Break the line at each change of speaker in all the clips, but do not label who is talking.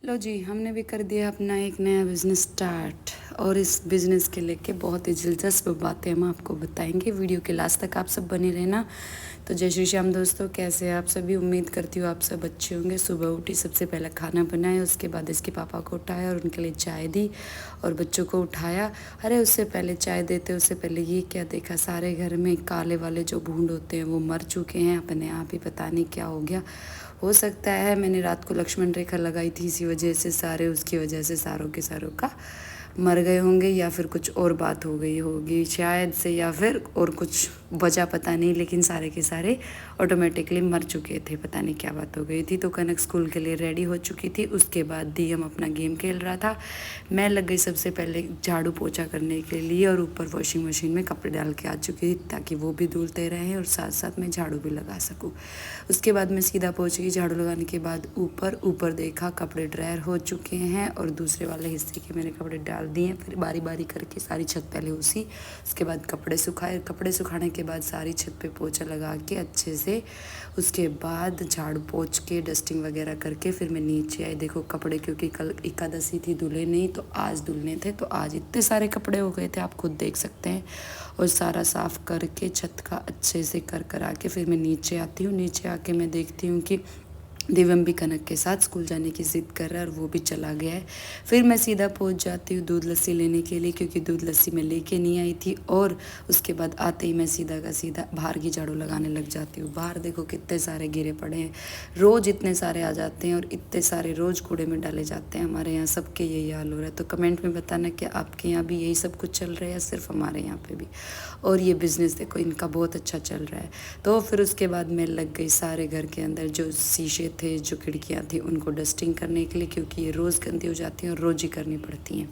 लो जी, हमने भी कर दिया अपना एक नया बिज़नेस स्टार्ट और इस बिज़नेस के लेके बहुत ही दिलचस्प बातें हम आपको बताएंगे। वीडियो के लास्ट तक आप सब बने रहना। तो जय श्री श्याम दोस्तों, कैसे हैं आप सभी? उम्मीद करती हूँ आप सब अच्छे होंगे। सुबह उठी, सबसे पहले खाना बनाया, उसके बाद इसके पापा को उठाया और उनके लिए चाय दी और बच्चों को उठाया। अरे उससे पहले चाय देते उससे पहले ये क्या देखा, सारे घर में काले वाले जो भूंड होते हैं वो मर चुके हैं अपने आप ही, पता नहीं क्या हो गया। हो सकता है मैंने रात को लक्ष्मण रेखा लगाई थी, इसी वजह से सारे, उसकी वजह से सारों के सारों का मर गए होंगे, या फिर कुछ और बात हो गई होगी शायद से, या फिर और कुछ वजह पता नहीं, लेकिन सारे के सारे ऑटोमेटिकली मर चुके थे। पता नहीं क्या बात हो गई थी। तो कनक स्कूल के लिए रेडी हो चुकी थी। उसके बाद दीयम अपना गेम खेल रहा था। मैं लग गई सबसे पहले झाड़ू पोछा करने के लिए और ऊपर वॉशिंग मशीन में कपड़े डाल के आ चुकी थी ताकि वो भी धुलते रहें और साथ साथ मैं झाड़ू भी लगा सकूँ। उसके बाद मैं सीधा पहुँच गई। झाड़ू लगाने के बाद ऊपर ऊपर देखा कपड़े ड्रायर हो चुके हैं और दूसरे वाले हिस्से के मैंने कपड़े डाल दिए। फिर बारी बारी करके सारी छत पहले उसी, उसके बाद कपड़े सुखाए। कपड़े सुखाने के बाद सारी छत पे पोछा लगा के अच्छे से, उसके बाद झाड़ू पोंछ के डस्टिंग वगैरह करके फिर मैं नीचे आई। देखो कपड़े, क्योंकि कल एकादशी थी, धुले नहीं, तो आज धुलने थे, तो आज इतने सारे कपड़े हो गए थे, आप खुद देख सकते हैं। और सारा साफ़ करके छत का अच्छे से कर आके फिर मैं नीचे आती हूँ। नीचे आके मैं देखती हूँ कि दिव्यम भी कनक के साथ स्कूल जाने की ज़िद कर रहा है और वो भी चला गया है। फिर मैं सीधा पहुंच जाती हूँ दूध लस्सी लेने के लिए, क्योंकि दूध लस्सी मैं लेके नहीं आई थी। और उसके बाद आते ही मैं सीधा का सीधा बाहर की झाड़ू लगाने लग जाती हूँ। बाहर देखो कितने सारे गिरे पड़े हैं, रोज़ इतने सारे आ जाते हैं और इतने सारे रोज़ कूड़े में डाले जाते हैं। हमारे यहाँ सबके यही हाल हो रहा है। तो कमेंट में बताना कि आपके यहाँ भी यही सब कुछ चल रहा है या सिर्फ हमारे यहाँ पे भी। और ये बिज़नेस देखो इनका बहुत अच्छा चल रहा है। तो फिर उसके बाद मैं लग गई सारे घर के अंदर जो शीशे थे, जो खिड़कियाँ थी, उनको डस्टिंग करने के लिए, क्योंकि ये रोज़ गंदी हो जाती हैं और रोज़ ही करनी पड़ती हैं।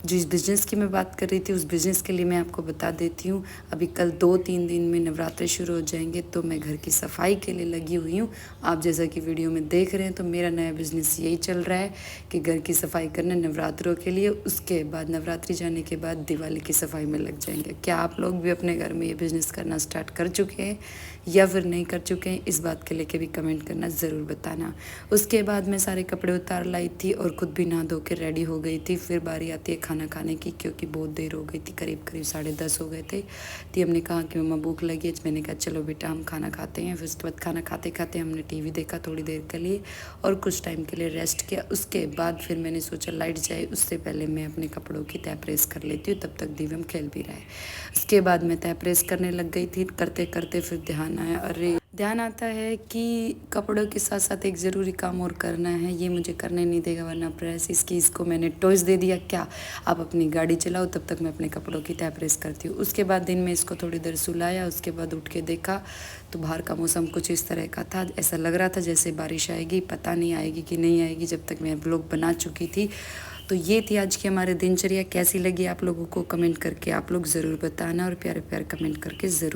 जिस बिज़नेस की मैं बात कर रही थी उस बिज़नेस के लिए मैं आपको बता देती हूँ। अभी कल 2-3 दिन में नवरात्रे शुरू हो जाएंगे, तो मैं घर की सफाई के लिए लगी हुई हूँ। आप जैसा कि वीडियो में देख रहे हैं, तो मेरा नया बिज़नेस यही चल रहा है कि घर की सफाई करना नवरात्रों के लिए। उसके बाद नवरात्रि जाने के बाद दिवाली की सफाई में लग जाएंगे। क्या आप लोग भी अपने घर में ये बिज़नेस करना स्टार्ट कर चुके हैं या फिर नहीं कर चुके हैं? इस बात के लेके भी कमेंट करना ज़रूर बताना। उसके बाद मैं सारे कपड़े उतार लाई थी और ख़ुद भी नहा धो के रेडी हो गई थी। फिर बारी आती है खाना खाने की, क्योंकि बहुत देर हो गई थी, करीब 10:30 हो गए थे। तो हमने कहा कि मम्मा भूख लगी है। मैंने कहा चलो बेटा हम खाना खाते हैं। फिर उसके बाद खाना खाते खाते हमने टीवी देखा थोड़ी देर के लिए और कुछ टाइम के लिए रेस्ट किया। उसके बाद फिर मैंने सोचा लाइट जाए उससे पहले मैं अपने कपड़ों की तह प्रेस कर लेती हूँ, तब तक दिव्यम खेल भी रहा है। उसके बाद मैं तह प्रेस करने लग गई थी। करते करते फिर ध्यान आता है कि कपड़ों के साथ साथ एक ज़रूरी काम और करना है। ये मुझे करने नहीं देगा वरना प्रेस। इसको मैंने टॉयस दे दिया, क्या आप अपनी गाड़ी चलाओ, तब तक मैं अपने कपड़ों की तह प्रेस करती हूँ। उसके बाद दिन में इसको थोड़ी देर सुलाया। उसके बाद उठ के देखा तो बाहर का मौसम कुछ इस तरह का था, ऐसा लग रहा था जैसे बारिश आएगी। पता नहीं आएगी कि नहीं आएगी, जब तक मैं व्लॉग बना चुकी थी। तो ये थी आज की हमारी दिनचर्या। कैसी लगी आप लोगों को कमेंट करके आप लोग ज़रूर बताना और प्यारे प्यारे कमेंट करके ज़रूर